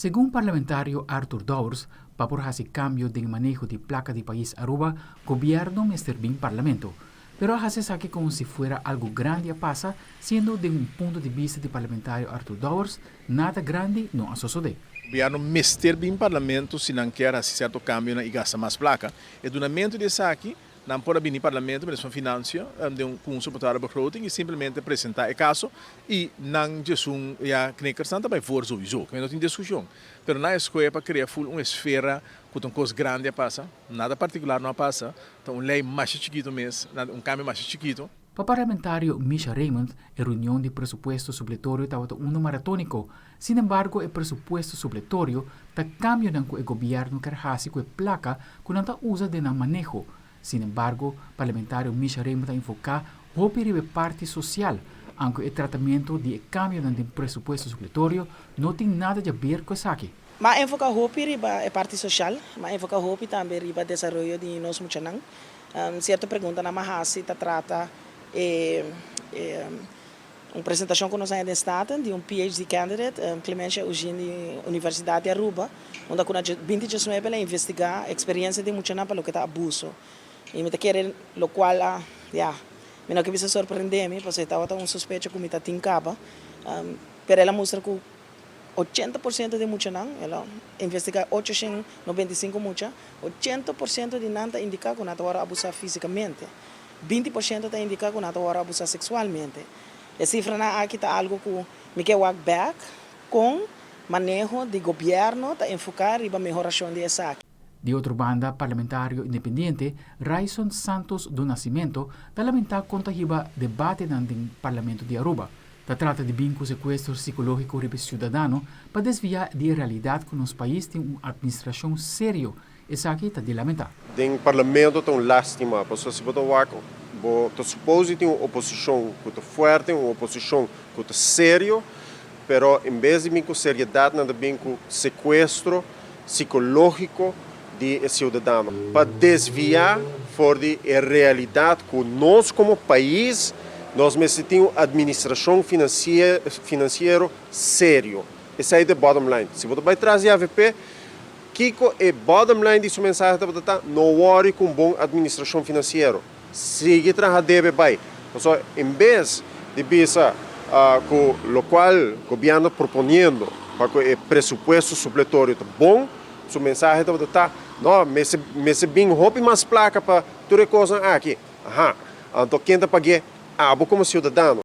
Según parlamentario Arthur Dowers, para por hacer cambio de manejo de placa de país Aruba, gobierno Mr. Bin Parlamento. Pero hace saque como si fuera algo grande a pasa, siendo de un punto de vista de parlamentario Arthur Dowers, nada grande no sucede. O governo Mr. Bin Parlamento, se não quer esse certo cambio e gasta mais placa, é do momento de saque, não pode vir no Parlamento, mas uma finança, com um suportar a begroting e simplesmente apresentar o caso e não Jesus já que nem questão também for sowieso, que não tem discussão. Mas na escola para criar uma esfera com uma coisa grande a passa, nada particular não passa, então uma lei mais chiquito mesmo, um cambio mais chiquito. Para parlamentario Misha Raymond, la reunión de presupuesto supletorio estaba uno maratónico. Sin embargo, el presupuesto supletorio está cambiando el gobierno carjásico y placa con anta usa de manejo. Sin embargo, parlamentario Misha Raymond está enfocado en parte social, aunque el tratamiento de cambio del presupuesto supletorio no tiene nada a ver con eso. Mas enfocado riba parte social, mas enfocado também riba desarrollo de nós muchanang. Certa pergunta na Mahasi trata uma apresentação que nós ainda estamos de PhD candidate, Clemencia Eugene da Universidade de Aruba, onde com a 2019 ela investigar a experiência de muchanang para o que está abuso. E me querer lo qual me não que me surpreende, porque estava um suspeito que me está tincaba, pero ela mostra que 80% de muchanang, ela investiga 895 mucha, 80% de nada indica que nada vai abusar fisicamente, 20% está indica que nada vai abusar sexualmente. A cifra aqui está algo que me quer walk back com manejo de governo para enfocar e a melhoração de essa. De outra banda, parlamentario independiente Raison Santos do Nascimento da lamentar contra o debate no Parlamento de Aruba. Da trata de vinco sequestro psicológico de cidadano para desviar de realidade que nos país tem uma administração séria. Isso aqui está de lamentar. Tem parlamento tão lástima, porque se botar o supõe tem uma oposição que é forte, uma oposição que é sério, pero em vez de vinco seriedade, nada vinco sequestro psicológico de cidadano para desviar for de realidade que nós como país nós necessitamos administração financeira sério. Esse aí é o bottom line. Se você vai trazer a AVP, Kiko é bottom line de sua mensagem para não worry com boa administração financeira. Siga trabalhando deve vai. Então, em vez de pensar com o qual o governo propondo para que o presupuesto supletório está bom, sua mensagem está não, mas bem roupa mais placa para toda coisa aqui. Então quem está pagando como cidadão.